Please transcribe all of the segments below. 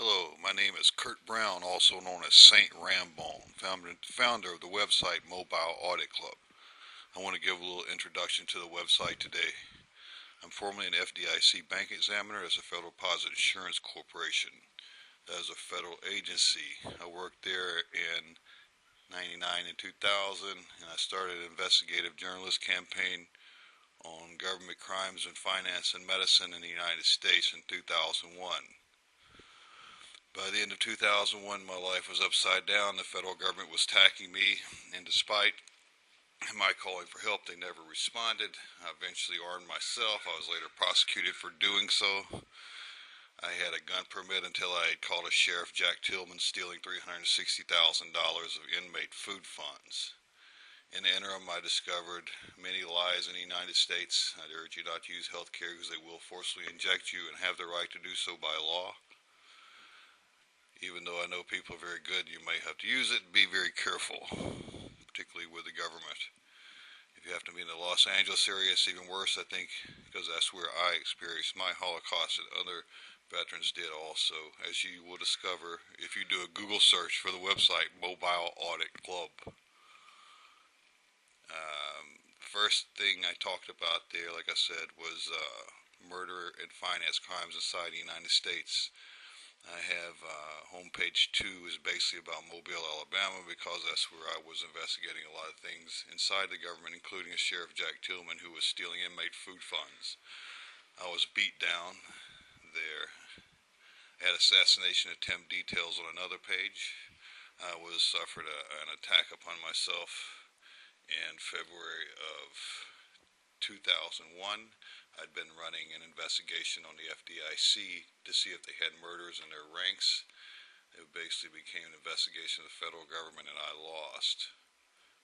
Hello, my name is Kurt Brown, also known as Saint Rambone, founder of the website Mobile Audit Club. I want to give a little introduction to the website today. I'm formerly an FDIC bank examiner as a Federal Deposit Insurance Corporation. That is a federal agency. I worked there in 99 and 2000, and I started an investigative journalist campaign on government crimes in finance and medicine in the United States in 2001. By the end of 2001, my life was upside down. The federal government was attacking me, and despite my calling for help, they never responded. I eventually armed myself. I was later prosecuted for doing so. I had a gun permit until I had caught a Sheriff Jack Tillman stealing $360,000 of inmate food funds. In the interim, I discovered many lies in the United States. I'd urge you not to use health care because they will forcibly inject you and have the right to do so by law. Even though I know people are very good, you may have to use it. Be very careful, particularly with the government. If you have to be in the Los Angeles area, it's even worse, I think, because that's where I experienced my Holocaust and other veterans did also, as you will discover if you do a Google search for the website Mobile Audit Club. First thing I talked about there, like I said, was murder and finance crimes inside the United States. I have homepage 2 is basically about Mobile, Alabama, because that's where I was investigating a lot of things inside the government, including a Sheriff Jack Tillman who was stealing inmate food funds. I was beat down there. I had assassination attempt details on another page. I was suffered an attack upon myself in February of 2001. I'd been running an investigation on the FDIC to see if they had murders in their ranks. It basically became an investigation of the federal government, and I lost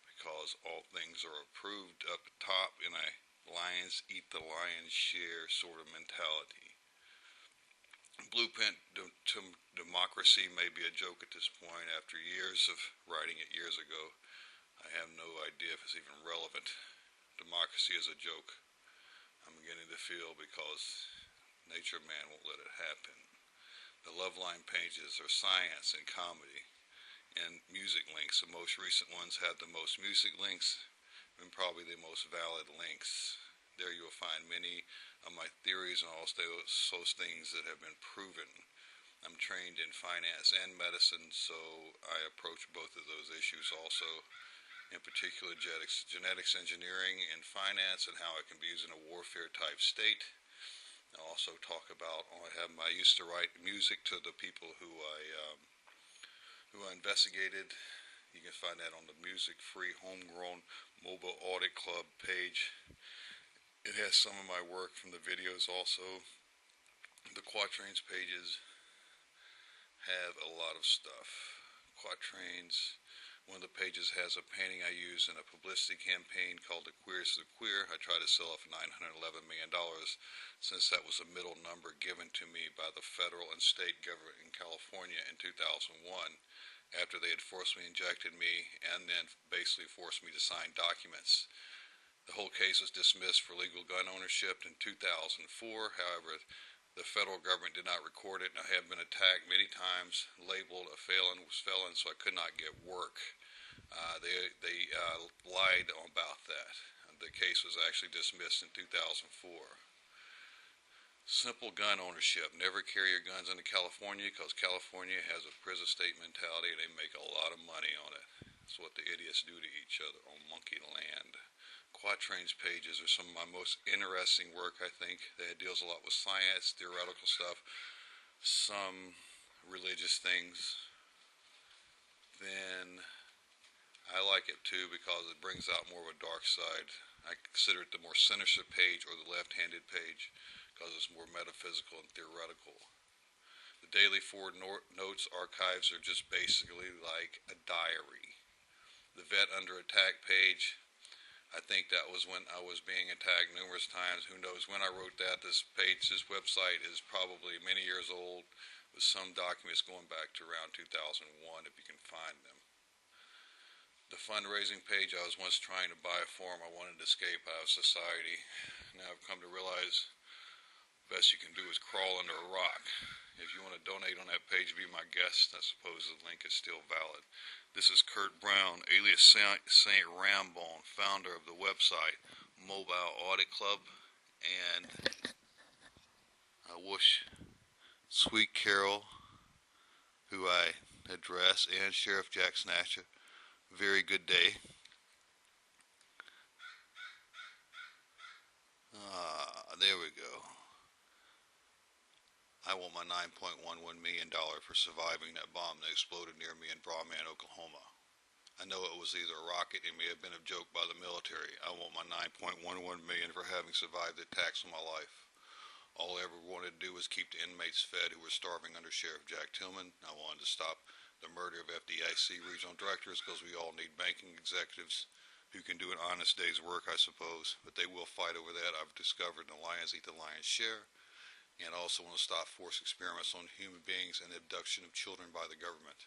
because all things are approved up top in a lions eat the lion's share sort of mentality. Blueprint to democracy may be a joke at this point after years of writing it years ago. I have no idea if it's even relevant. Democracy is a joke. I'm beginning to feel because nature man won't let it happen. The love line pages are science and comedy and music links. The most recent ones have the most music links and probably the most valid links. There you'll find many of my theories and also those things that have been proven. I'm trained in finance and medicine, so I approach both of those issues also. In particular, genetics engineering and finance and how it can be used in a warfare type state. I'll also talk about, I used to write music to the people who I investigated. You can find that on the music-free homegrown Mobile Audit Club page. It has some of my work from the videos also. The Quatrains pages have a lot of stuff. Quatrains. One of the pages has a painting I used in a publicity campaign called The Queers of the Queer. I tried to sell it for $911 million since that was a middle number given to me by the federal and state government in California in 2001 after they had forcibly injected me and then basically forced me to sign documents. The whole case was dismissed for legal gun ownership in 2004. However, the federal government did not record it, and I have been attacked many times, labeled a felon, so I could not get work. They lied about that. The case was actually dismissed in 2004. Simple gun ownership. Never carry your guns into California because California has a prison state mentality and they make a lot of money on it. That's what the idiots do to each other on monkey land. Quatrains pages are some of my most interesting work, I think. That deals a lot with science, theoretical stuff, some religious things. Then I like it too because it brings out more of a dark side. I consider it the more sinister page or the left-handed page because it's more metaphysical and theoretical. The daily forward notes archives are just basically like a diary. The vet under attack page, I think that was when I was being attacked numerous times. Who knows when I wrote that? This website is probably many years old with some documents going back to around 2001 if you can find them. The fundraising page, I was once trying to buy a farm. I wanted to escape out of society. Now I've come to realize Best you can do is crawl under a rock. If you want to donate on that page, be my guest. I suppose the link is still valid. This is Kurt Brown, alias Saint Rambone, founder of the website Mobile Audit Club, and I wish Sweet Carol, who I address, and Sheriff Jack Snatcher very good day. There we go. I want my $9.11 million for surviving that bomb that exploded near me in Brawman, Oklahoma. I know it was either a rocket, it may have been a joke by the military. I want my $9.11 million for having survived the attacks on my life. All I ever wanted to do was keep the inmates fed who were starving under Sheriff Jack Tillman. I wanted to stop the murder of FDIC regional directors because we all need banking executives who can do an honest day's work, I suppose. But they will fight over that. I've discovered the lions eat the lion's share. And I also want to stop forced experiments on human beings and the abduction of children by the government.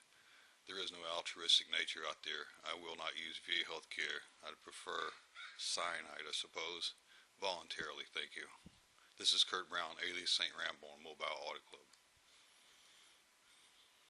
There is no altruistic nature out there. I will not use VA health care. I'd prefer cyanide, I suppose. Voluntarily, thank you. This is Kurt Brown, alias St. Rambone, Mobile Audit Club.